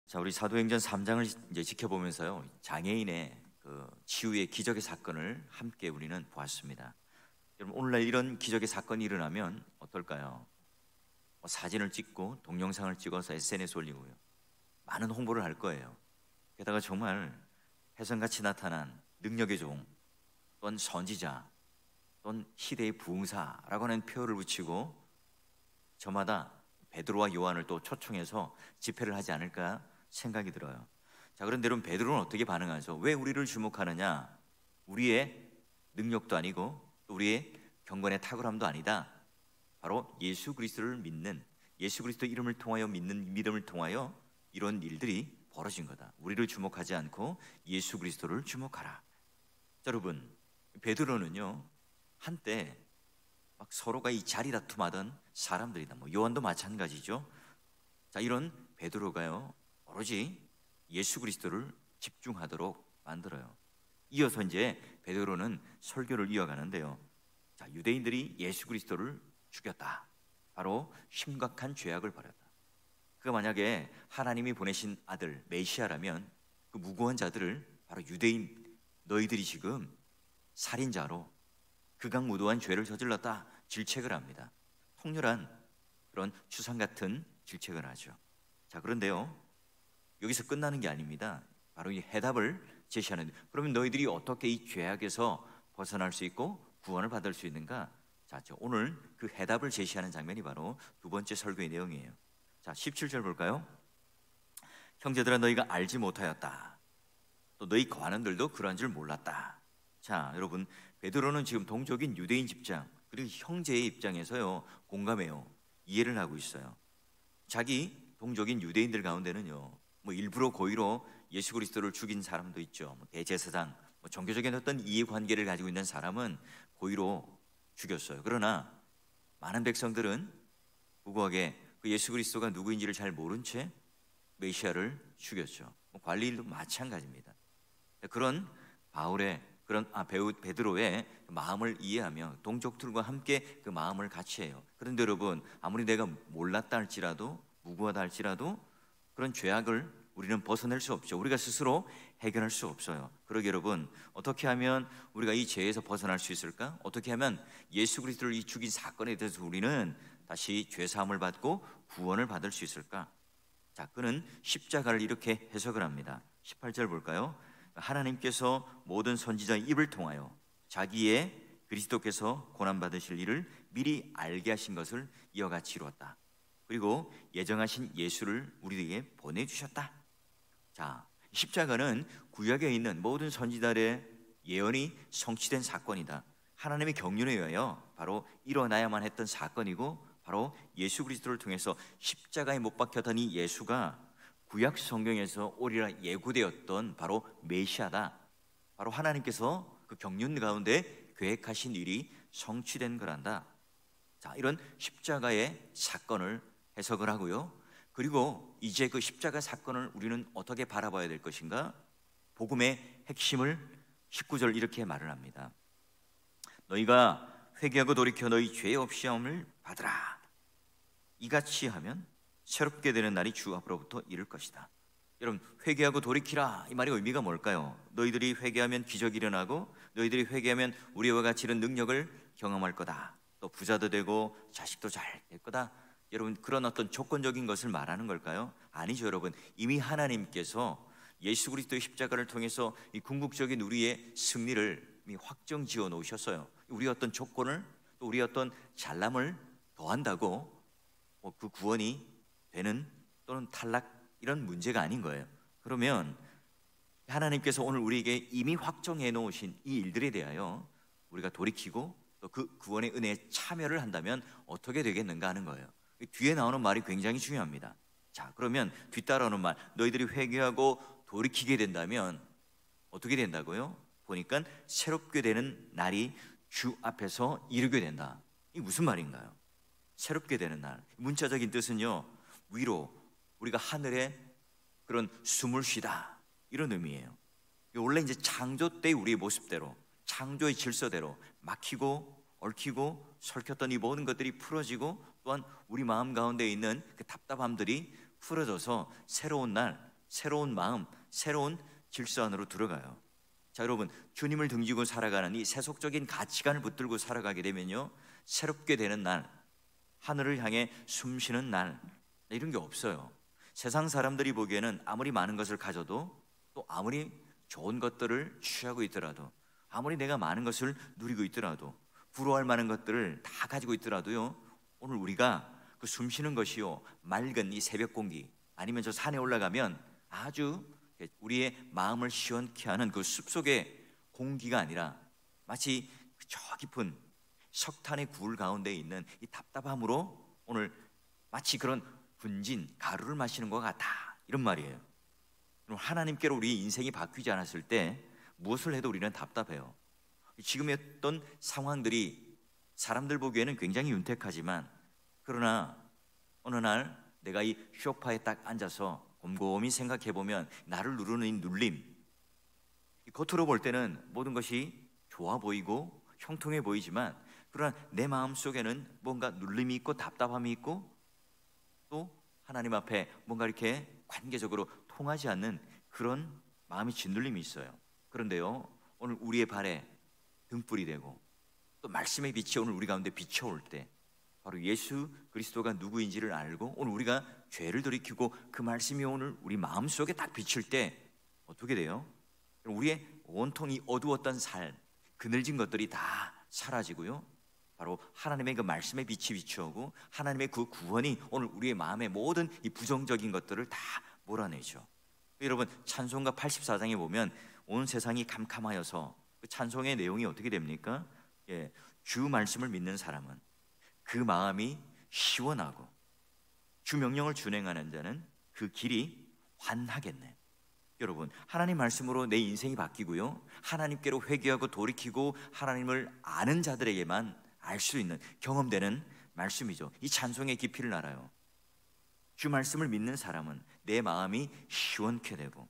자, 우리 사도행전 3장을 이제 지켜보면서요, 장애인의 그 치유의 기적의 사건을 함께 우리는 보았습니다. 여러분, 오늘날 이런 기적의 사건이 일어나면 어떨까요? 사진을 찍고 동영상을 찍어서 SNS에 올리고요, 많은 홍보를 할 거예요. 게다가 정말 혜성같이 나타난 능력의 종, 또는 선지자, 또는 시대의 부흥사라고 하는 표어를 붙이고 저마다 베드로와 요한을 또 초청해서 집회를 하지 않을까 생각이 들어요. 자, 그런데 여러분, 베드로는 어떻게 반응하죠? 왜 우리를 주목하느냐? 우리의 능력도 아니고 또 우리의 경건의 탁월함도 아니다. 바로 예수 그리스도를 믿는, 예수 그리스도 이름을 통하여 믿는 믿음을 통하여 이런 일들이 벌어진 거다. 우리를 주목하지 않고 예수 그리스도를 주목하라. 자, 여러분, 베드로는요, 한때 막 서로가 이 자리 다툼하던 사람들이다. 요한도 마찬가지죠. 자, 이런 베드로가요, 오로지 예수 그리스도를 집중하도록 만들어요. 이어서 이제 베드로는 설교를 이어가는데요. 자, 유대인들이 예수 그리스도를 죽였다. 바로 심각한 죄악을 벌였다. 그가 만약에 하나님이 보내신 아들 메시아라면 그 무고한 자들을, 바로 유대인 너희들이 지금 살인자로 극악무도한 죄를 저질렀다 질책을 합니다. 통렬한 그런 추상 같은 질책을 하죠. 자, 그런데요, 여기서 끝나는 게 아닙니다. 바로 이 해답을 제시하는, 그러면 너희들이 어떻게 이 죄악에서 벗어날 수 있고 구원을 받을 수 있는가? 자, 오늘 그 해답을 제시하는 장면이 바로 두 번째 설교의 내용이에요. 자, 17절 볼까요? 형제들아, 너희가 알지 못하였다. 또 너희 거하는들도 그러한 줄 몰랐다. 자, 여러분, 베드로는 지금 동족인 유대인 입장, 그리고 형제의 입장에서요, 공감해요. 이해를 하고 있어요. 자기 동족인 유대인들 가운데는요, 일부러 고의로 예수 그리스도를 죽인 사람도 있죠. 대제사장, 종교적인 어떤 이해관계를 가지고 있는 사람은 고의로 죽였어요. 그러나 많은 백성들은 무고하게 그 예수 그리스도가 누구인지를 잘 모른 채 메시아를 죽였죠. 관리인도 마찬가지입니다. 그런 바울의 베드로의 마음을 이해하며 동족들과 함께 그 마음을 같이 해요. 그런데 여러분, 아무리 내가 몰랐다 할지라도, 무고하다 할지라도 그런 죄악을 우리는 벗어낼 수 없죠. 우리가 스스로 해결할 수 없어요. 그러게 여러분, 어떻게 하면 우리가 이 죄에서 벗어날 수 있을까? 어떻게 하면 예수 그리스도를 이 죽인 사건에 대해서 우리는 다시 죄 사함을 받고 구원을 받을 수 있을까? 자, 그는 십자가를 이렇게 해석을 합니다. 18절 볼까요? 하나님께서 모든 선지자의 입을 통하여 자기의 그리스도께서 고난받으실 일을 미리 알게 하신 것을 이와 같이 이루었다. 그리고 예정하신 예수를 우리에게 보내주셨다. 자, 십자가는 구약에 있는 모든 선지자의 예언이 성취된 사건이다. 하나님의 경륜에 의하여 바로 일어나야만 했던 사건이고, 바로 예수 그리스도를 통해서 십자가에 못 박혔던 이 예수가 구약 성경에서 오리라 예고되었던 바로 메시아다. 바로 하나님께서 그 경륜 가운데 계획하신 일이 성취된 거란다. 자, 이런 십자가의 사건을 해석을 하고요, 그리고 이제 그 십자가 사건을 우리는 어떻게 바라봐야 될 것인가? 복음의 핵심을 19절 이렇게 말을 합니다. 너희가 회개하고 돌이켜 너희 죄 없이 함을 받으라. 이같이 하면 새롭게 되는 날이 주 앞으로부터 이를 것이다. 여러분, 회개하고 돌이키라, 이 말의 의미가 뭘까요? 너희들이 회개하면 기적이 일어나고, 너희들이 회개하면 우리와 같이 이런 능력을 경험할 거다. 또 부자도 되고 자식도 잘 될 거다. 여러분, 그런 어떤 조건적인 것을 말하는 걸까요? 아니죠. 여러분, 이미 하나님께서 예수 그리스도의 십자가를 통해서 이 궁극적인 우리의 승리를 이미 확정 지어 놓으셨어요. 우리의 어떤 조건을, 또 우리의 어떤 잘남을 더한다고 그 구원이 되는 또는 탈락, 이런 문제가 아닌 거예요. 그러면 하나님께서 오늘 우리에게 이미 확정해 놓으신 이 일들에 대하여 우리가 돌이키고 또 그 구원의 은혜에 참여를 한다면 어떻게 되겠는가 하는 거예요. 뒤에 나오는 말이 굉장히 중요합니다. 자, 그러면 뒤따라오는 말, 너희들이 회개하고 돌이키게 된다면 어떻게 된다고요? 보니까 새롭게 되는 날이 주 앞에서 이르게 된다. 이게 무슨 말인가요? 새롭게 되는 날, 문자적인 뜻은요, 위로, 우리가 하늘에 그런 숨을 쉬다, 이런 의미예요. 원래 이제 창조 때의 우리의 모습대로, 창조의 질서대로 막히고 얽히고 설켰던 이 모든 것들이 풀어지고, 또한 우리 마음 가운데 있는 그 답답함들이 풀어져서 새로운 날, 새로운 마음, 새로운 질서 안으로 들어가요. 자, 여러분, 주님을 등지고 살아가는 이 세속적인 가치관을 붙들고 살아가게 되면요, 새롭게 되는 날, 하늘을 향해 숨쉬는 날, 이런 게 없어요. 세상 사람들이 보기에는 아무리 많은 것을 가져도, 또 아무리 좋은 것들을 취하고 있더라도, 아무리 내가 많은 것을 누리고 있더라도, 부러워할 만한 것들을 다 가지고 있더라도요, 오늘 우리가 그 숨쉬는 것이요, 맑은 이 새벽 공기, 아니면 저 산에 올라가면 아주 우리의 마음을 시원케 하는 그 숲속의 공기가 아니라 마치 저 깊은 석탄의 굴 가운데 있는 이 답답함으로 오늘 마치 그런 분진 가루를 마시는 것 같다, 이런 말이에요. 하나님께로 우리 인생이 바뀌지 않았을 때 무엇을 해도 우리는 답답해요. 지금의 어떤 상황들이 사람들 보기에는 굉장히 윤택하지만, 그러나 어느 날 내가 이 소파에 딱 앉아서 곰곰이 생각해 보면 나를 누르는 이 눌림, 겉으로 볼 때는 모든 것이 좋아 보이고 형통해 보이지만, 그러나 내 마음 속에는 뭔가 눌림이 있고 답답함이 있고, 또 하나님 앞에 뭔가 이렇게 관계적으로 통하지 않는 그런 마음의 짓눌림이 있어요. 그런데요, 오늘 우리의 발에 등불이 되고 또 말씀의 빛이 오늘 우리 가운데 비춰올 때, 바로 예수 그리스도가 누구인지를 알고 오늘 우리가 죄를 돌이키고 그 말씀이 오늘 우리 마음속에 딱 비칠 때 어떻게 돼요? 우리의 온통 이 어두웠던 삶, 그늘진 것들이 다 사라지고요, 바로 하나님의 그 말씀의 빛이 비추오고 하나님의 그 구원이 오늘 우리의 마음의 모든 이 부정적인 것들을 다 몰아내죠. 여러분, 찬송가 84장에 보면 온 세상이 캄캄하여서, 그 찬송의 내용이 어떻게 됩니까? 주 말씀을 믿는 사람은 그 마음이 시원하고 주 명령을 준행하는 자는 그 길이 환하겠네. 여러분, 하나님 말씀으로 내 인생이 바뀌고요, 하나님께로 회개하고 돌이키고 하나님을 아는 자들에게만 알 수 있는, 경험되는 말씀이죠. 이 찬송의 깊이를 알아요. 주 말씀을 믿는 사람은 내 마음이 시원케 되고,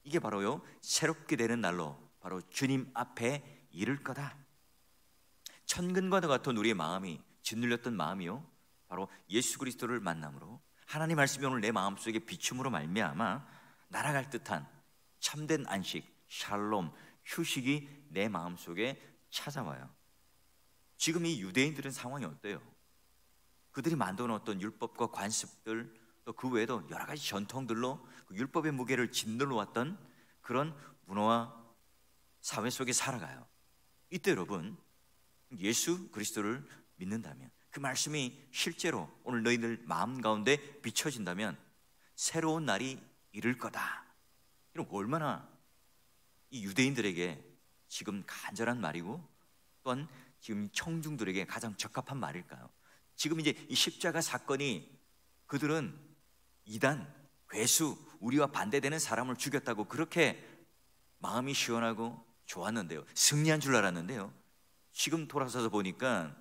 이게 바로요, 새롭게 되는 날로 바로 주님 앞에 이를 거다. 천근과도 같은 우리의 마음이, 짓눌렸던 마음이요, 바로 예수 그리스도를 만남으로 하나님 말씀이 오늘 내 마음속에 비춤으로 말미암아 날아갈 듯한 참된 안식, 샬롬, 휴식이 내 마음속에 찾아와요. 지금 이 유대인들은 상황이 어때요? 그들이 만든 어떤 율법과 관습들, 또 그 외에도 여러 가지 전통들로 그 율법의 무게를 짓눌러 왔던 그런 문화와 사회 속에 살아가요. 이때 여러분, 예수 그리스도를 믿는다면, 그 말씀이 실제로 오늘 너희들 마음 가운데 비춰진다면 새로운 날이 이를 거다. 이런 얼마나 이 유대인들에게 지금 간절한 말이고, 또한 지금 청중들에게 가장 적합한 말일까요? 지금 이제 이 십자가 사건이, 그들은 이단, 괴수, 우리와 반대되는 사람을 죽였다고 그렇게 마음이 시원하고 좋았는데요, 승리한 줄 알았는데요, 지금 돌아서서 보니까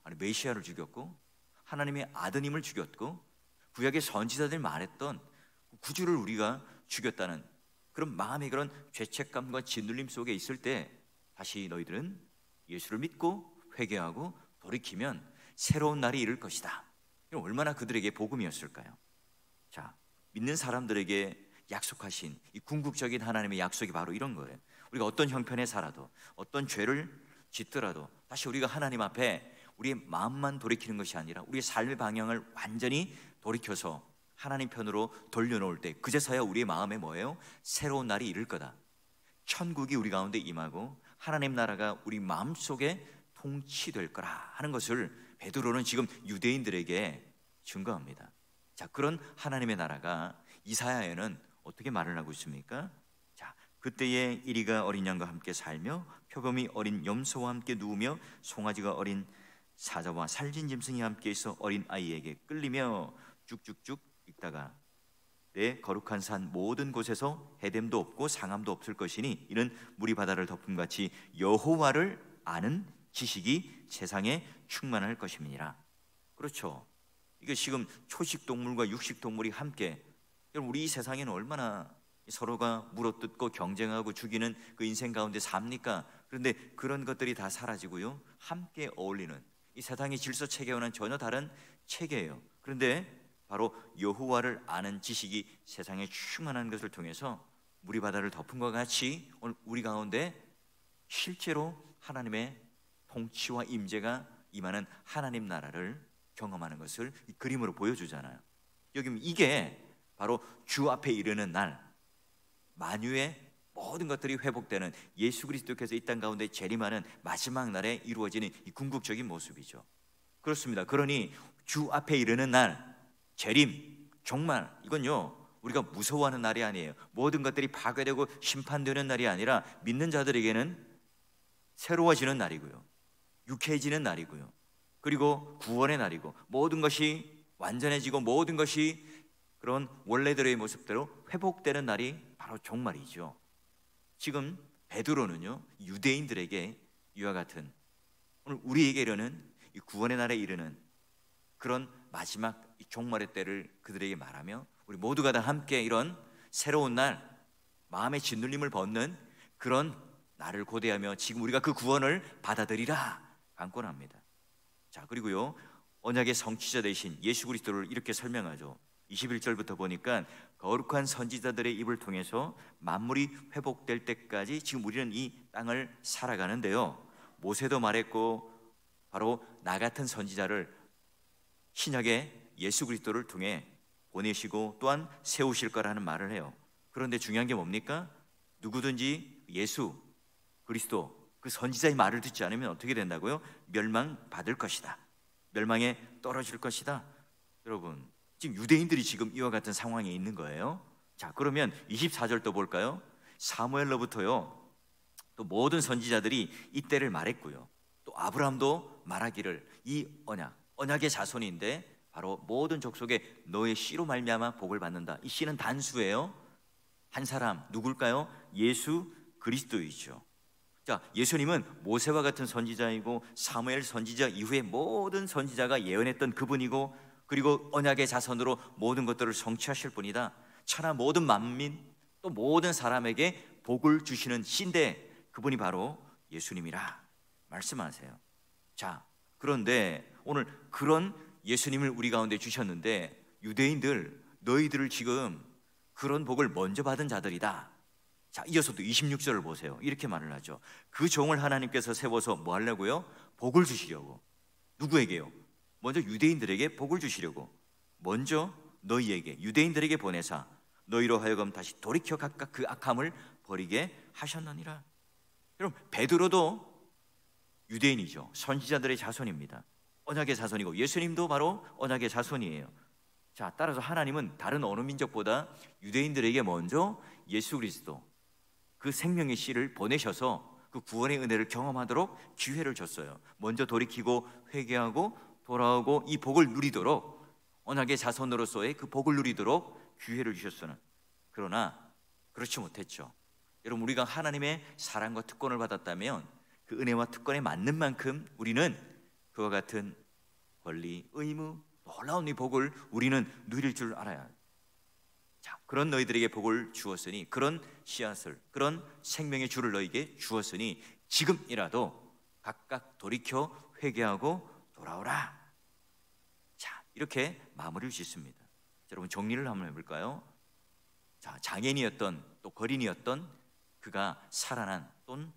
아니, 메시아를 죽였고 하나님의 아드님을 죽였고 구약의 선지자들이 말했던 구주를 우리가 죽였다는 그런 마음의 그런 죄책감과 짓눌림 속에 있을 때, 다시 너희들은 예수를 믿고 회개하고 돌이키면 새로운 날이 이를 것이다. 얼마나 그들에게 복음이었을까요? 자, 믿는 사람들에게 약속하신 이 궁극적인 하나님의 약속이 바로 이런 거예요. 우리가 어떤 형편에 살아도, 어떤 죄를 짓더라도 다시 우리가 하나님 앞에 우리의 마음만 돌이키는 것이 아니라 우리의 삶의 방향을 완전히 돌이켜서 하나님 편으로 돌려놓을 때, 그제서야 우리의 마음에 뭐예요? 새로운 날이 이를 거다. 천국이 우리 가운데 임하고 하나님 나라가 우리 마음속에 통치될 거라 하는 것을 베드로는 지금 유대인들에게 증거합니다. 자, 그런 하나님의 나라가 이사야에는 어떻게 말을 하고 있습니까? 자, 그때에 이리가 어린 양과 함께 살며 표범이 어린 염소와 함께 누우며 송아지가 어린 사자와 살진 짐승이 함께 있어 어린 아이에게 끌리며 쭉쭉쭉 읽다가 내 거룩한 산 모든 곳에서 해됨도 없고 상함도 없을 것이니 이는 물이 바다를 덮음같이 여호와를 아는 지식이 세상에 충만할 것임이니라. 그렇죠. 이게 지금 초식 동물과 육식 동물이 함께, 우리 이 세상에는 얼마나 서로가 물어뜯고 경쟁하고 죽이는 그 인생 가운데 삽니까? 그런데 그런 것들이 다 사라지고요, 함께 어울리는 이 세상의 질서 체계와는 전혀 다른 체계예요. 그런데 바로 여호와를 아는 지식이 세상에 충만한 것을 통해서 물이 바다를 덮은 것 같이 오늘 우리 가운데 실제로 하나님의 통치와 임재가 임하는 하나님 나라를 경험하는 것을 이 그림으로 보여주잖아요. 여기 이게 바로 주 앞에 이르는 날, 만유의 모든 것들이 회복되는 예수 그리스도께서 이 땅 가운데 재림하는 마지막 날에 이루어지는 이 궁극적인 모습이죠. 그렇습니다. 그러니 주 앞에 이르는 날, 재림, 정말 이건요 우리가 무서워하는 날이 아니에요. 모든 것들이 파괴되고 심판되는 날이 아니라 믿는 자들에게는 새로워지는 날이고요, 유쾌해지는 날이고요, 그리고 구원의 날이고, 모든 것이 완전해지고 모든 것이 그런 원래대로의 모습대로 회복되는 날이 바로 종말이죠. 지금 베드로는요 유대인들에게 이와 같은 오늘 우리에게 이르는 이 구원의 날에 이르는 그런 마지막 이 종말의 때를 그들에게 말하며, 우리 모두가 다 함께 이런 새로운 날, 마음의 짓눌림을 벗는 그런 날을 고대하며 지금 우리가 그 구원을 받아들이라 강권합니다. 자, 그리고요 언약의 성취자 되신 예수 그리스도를 이렇게 설명하죠. 21절부터 보니까 거룩한 선지자들의 입을 통해서 만물이 회복될 때까지 지금 우리는 이 땅을 살아가는데요, 모세도 말했고 바로 나 같은 선지자를 신약의 예수 그리스도를 통해 보내시고 또한 세우실 거라는 말을 해요. 그런데 중요한 게 뭡니까? 누구든지 예수 그리스도 그 선지자의 말을 듣지 않으면 어떻게 된다고요? 멸망받을 것이다, 멸망에 떨어질 것이다. 여러분, 지금 유대인들이 지금 이와 같은 상황에 있는 거예요. 자, 그러면 24절 또 볼까요? 사무엘로부터요 또 모든 선지자들이 이 때를 말했고요, 또 아브라함도 말하기를 이 언약의 자손인데 바로 모든 족속에 너의 씨로 말미암아 복을 받는다. 이 씨는 단수예요. 한 사람 누굴까요? 예수 그리스도이죠. 자, 예수님은 모세와 같은 선지자이고 사무엘 선지자 이후에 모든 선지자가 예언했던 그분이고, 그리고 언약의 자손으로 모든 것들을 성취하실 분이다. 천하 모든 만민 또 모든 사람에게 복을 주시는 신데 그분이 바로 예수님이라 말씀하세요. 자, 그런데 오늘 그런 예수님을 우리 가운데 주셨는데 유대인들 너희들을 지금 그런 복을 먼저 받은 자들이다. 자, 이어서도 26절을 보세요. 이렇게 말을 하죠. 그 종을 하나님께서 세워서 뭐 하려고요? 복을 주시려고. 누구에게요? 먼저 유대인들에게 복을 주시려고 먼저 너희에게 유대인들에게 보내사 너희로 하여금 다시 돌이켜 각각 그 악함을 버리게 하셨느니라. 여러분, 베드로도 유대인이죠. 선지자들의 자손입니다. 언약의 자손이고 예수님도 바로 언약의 자손이에요. 자, 따라서 하나님은 다른 어느 민족보다 유대인들에게 먼저 예수 그리스도 그 생명의 씨를 보내셔서 그 구원의 은혜를 경험하도록 기회를 줬어요. 먼저 돌이키고 회개하고 돌아오고 이 복을 누리도록, 언약의 자손으로서의 그 복을 누리도록 기회를 주셨으나, 그러나 그렇지 못했죠. 여러분, 우리가 하나님의 사랑과 특권을 받았다면 그 은혜와 특권에 맞는 만큼 우리는 그와 같은 권리, 의무, 놀라운 이 복을 우리는 누릴 줄 알아야 해요. 자, 그런 너희들에게 복을 주었으니, 그런 씨앗을, 그런 생명의 줄을 너희에게 주었으니 지금이라도 각각 돌이켜 회개하고 돌아오라. 자, 이렇게 마무리를 짓습니다. 여러분, 정리를 한번 해볼까요? 자, 장애인이었던 또 거린이었던 그가 살아난 또는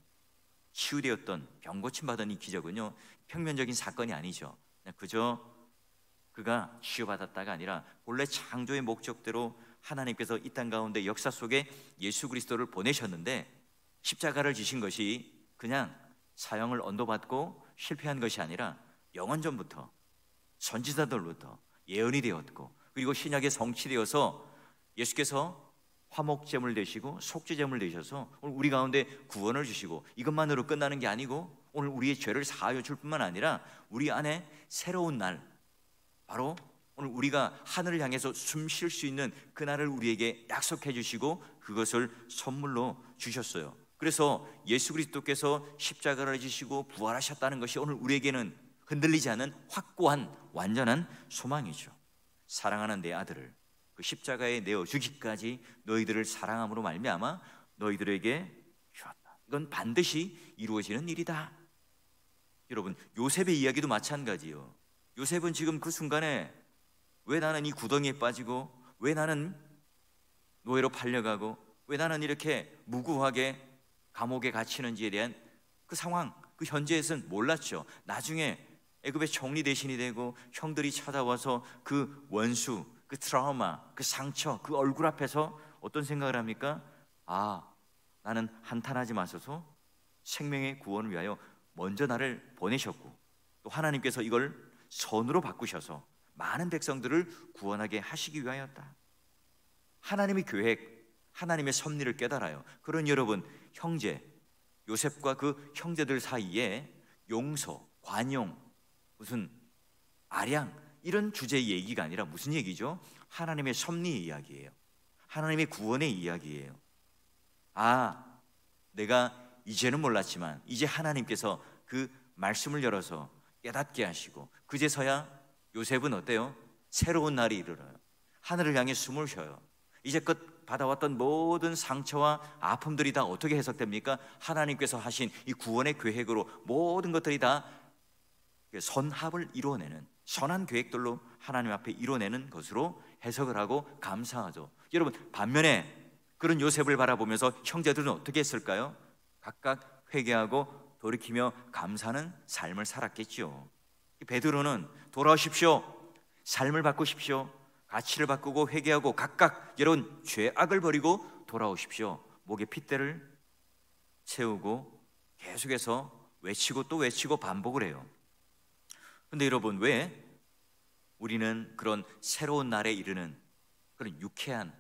치유되었던 병 고침받은 이 기적은요 평면적인 사건이 아니죠. 그냥 그저 그가 치유받았다가 아니라 본래 창조의 목적대로 하나님께서 이 땅 가운데 역사 속에 예수 그리스도를 보내셨는데 십자가를 지신 것이 그냥 사형을 언도받고 실패한 것이 아니라 영원전부터 선지자들로부터 예언이 되었고, 그리고 신약에 성취되어서 예수께서 화목제물 되시고 속죄제물 되셔서 오늘 우리 가운데 구원을 주시고, 이것만으로 끝나는 게 아니고 오늘 우리의 죄를 사하여 줄 뿐만 아니라 우리 안에 새로운 날, 바로 오늘 우리가 하늘을 향해서 숨 쉴 수 있는 그날을 우리에게 약속해 주시고 그것을 선물로 주셨어요. 그래서 예수 그리스도께서 십자가를 지시고 부활하셨다는 것이 오늘 우리에게는 흔들리지 않은 확고한 완전한 소망이죠. 사랑하는 내 아들을 그 십자가에 내어주기까지 너희들을 사랑함으로 말미암아 너희들에게 주었다. 이건 반드시 이루어지는 일이다. 여러분, 요셉의 이야기도 마찬가지요. 요셉은 지금 그 순간에 왜 나는 이 구덩이에 빠지고, 왜 나는 노예로 팔려가고, 왜 나는 이렇게 무고하게 감옥에 갇히는지에 대한 그 상황, 그 현재에서는 몰랐죠. 나중에 애굽의 총리 대신이 되고 형들이 찾아와서 그 원수, 그 트라우마, 그 상처, 그 얼굴 앞에서 어떤 생각을 합니까? 아, 나는 한탄하지 마소서, 생명의 구원을 위하여 먼저 나를 보내셨고, 또 하나님께서 이걸 선으로 바꾸셔서 많은 백성들을 구원하게 하시기 위하였다. 하나님의 계획, 하나님의 섭리를 깨달아요. 그런 여러분, 형제 요셉과 그 형제들 사이에 용서, 관용, 무슨 아량, 이런 주제의 얘기가 아니라 무슨 얘기죠? 하나님의 섭리의 이야기예요. 하나님의 구원의 이야기예요. 아, 내가 이제는 몰랐지만 이제 하나님께서 그 말씀을 열어서 깨닫게 하시고, 그제서야 요셉은 어때요? 새로운 날이 이르러요. 하늘을 향해 숨을 쉬어요. 이제껏 받아왔던 모든 상처와 아픔들이 다 어떻게 해석됩니까? 하나님께서 하신 이 구원의 계획으로 모든 것들이 다 선합을 이루어내는, 선한 계획들로 하나님 앞에 이루어내는 것으로 해석을 하고 감사하죠. 여러분, 반면에 그런 요셉을 바라보면서 형제들은 어떻게 했을까요? 각각 회개하고 돌이키며 감사하는 삶을 살았겠죠. 베드로는 돌아오십시오, 삶을 바꾸십시오, 가치를 바꾸고 회개하고 각각 여러분 죄악을 버리고 돌아오십시오, 목에 핏대를 채우고 계속해서 외치고 또 외치고 반복을 해요. 근데 여러분, 왜 우리는 그런 새로운 날에 이르는 그런 유쾌한,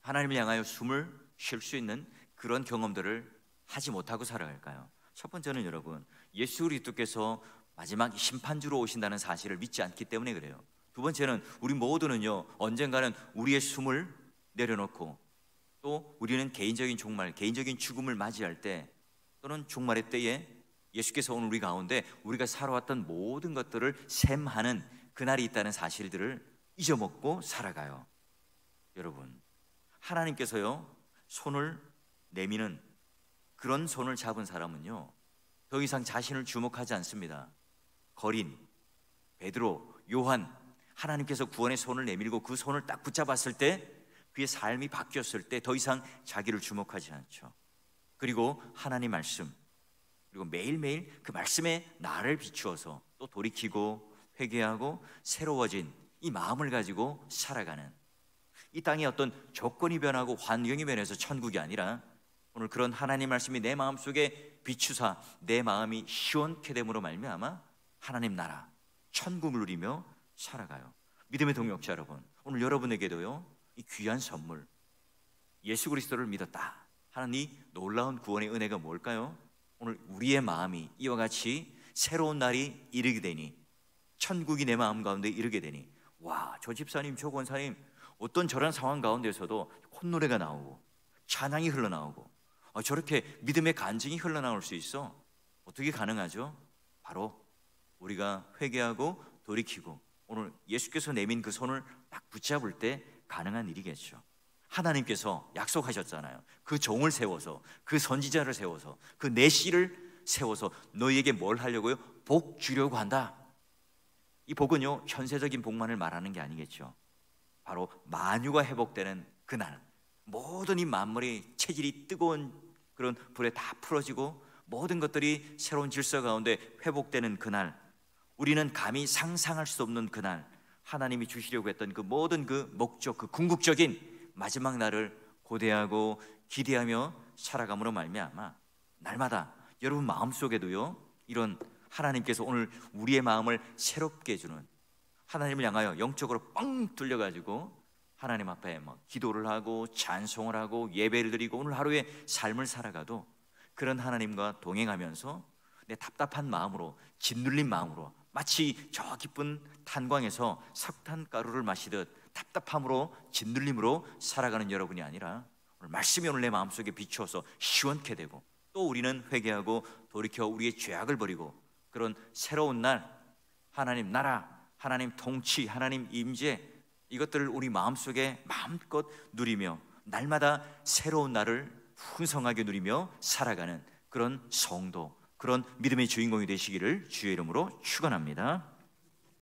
하나님을 향하여 숨을 쉴 수 있는 그런 경험들을 하지 못하고 살아갈까요? 첫 번째는 여러분, 예수 그리스도께서 마지막 심판주로 오신다는 사실을 믿지 않기 때문에 그래요. 두 번째는 우리 모두는요, 언젠가는 우리의 숨을 내려놓고 또 우리는 개인적인 종말, 개인적인 죽음을 맞이할 때, 또는 종말의 때에 예수께서 오늘 우리 가운데 우리가 살아왔던 모든 것들을 셈하는 그날이 있다는 사실들을 잊어먹고 살아가요. 여러분, 하나님께서요 손을 내미는, 그런 손을 잡은 사람은요 더 이상 자신을 주목하지 않습니다. 거린, 베드로, 요한, 하나님께서 구원의 손을 내밀고 그 손을 딱 붙잡았을 때, 그의 삶이 바뀌었을 때 더 이상 자기를 주목하지 않죠. 그리고 하나님 말씀, 그리고 매일매일 그 말씀에 나를 비추어서 또 돌이키고 회개하고 새로워진 이 마음을 가지고 살아가는, 이 땅의 어떤 조건이 변하고 환경이 변해서 천국이 아니라 오늘 그런 하나님 말씀이 내 마음속에 비추사 내 마음이 시원케 됨으로 말미암아 하나님 나라, 천국을 누리며 살아가요. 믿음의 동역자 여러분, 오늘 여러분에게도요 이 귀한 선물, 예수 그리스도를 믿었다 하는 이 놀라운 구원의 은혜가 뭘까요? 오늘 우리의 마음이 이와 같이 새로운 날이 이르게 되니, 천국이 내 마음 가운데 이르게 되니, 와, 저 집사님, 저 권사님, 어떤 저런 상황 가운데서도 콧노래가 나오고 찬양이 흘러나오고 저렇게 믿음의 간증이 흘러나올 수 있어. 어떻게 가능하죠? 바로 우리가 회개하고 돌이키고 오늘 예수께서 내민 그 손을 딱 붙잡을 때 가능한 일이겠죠. 하나님께서 약속하셨잖아요. 그 종을 세워서, 그 선지자를 세워서, 그 내 씨를 세워서 너희에게 뭘 하려고요? 복 주려고 한다. 이 복은요 현세적인 복만을 말하는 게 아니겠죠. 바로 만유가 회복되는 그날, 모든 이 만물의 체질이 뜨거운 그런 불에 다 풀어지고 모든 것들이 새로운 질서 가운데 회복되는 그날, 우리는 감히 상상할 수 없는 그날, 하나님이 주시려고 했던 그 모든 그 목적, 그 궁극적인 마지막 날을 고대하고 기대하며 살아감으로 말미암아 날마다 여러분 마음속에도요 이런 하나님께서 오늘 우리의 마음을 새롭게 해주는, 하나님을 향하여 영적으로 뻥 뚫려가지고 하나님 앞에 기도를 하고 찬송을 하고 예배를 드리고 오늘 하루의 삶을 살아가도 그런 하나님과 동행하면서 내 답답한 마음으로, 짓눌린 마음으로, 마치 저 깊은 탄광에서 석탄가루를 마시듯 답답함으로 짓눌림으로 살아가는 여러분이 아니라 오늘 말씀이 오늘 내 마음속에 비추어서 시원케 되고 또 우리는 회개하고 돌이켜 우리의 죄악을 버리고 그런 새로운 날, 하나님 나라, 하나님 통치, 하나님 임재, 이것들을 우리 마음속에 마음껏 누리며 날마다 새로운 날을 풍성하게 누리며 살아가는 그런 성도, 그런 믿음의 주인공이 되시기를 주의 이름으로 축원합니다.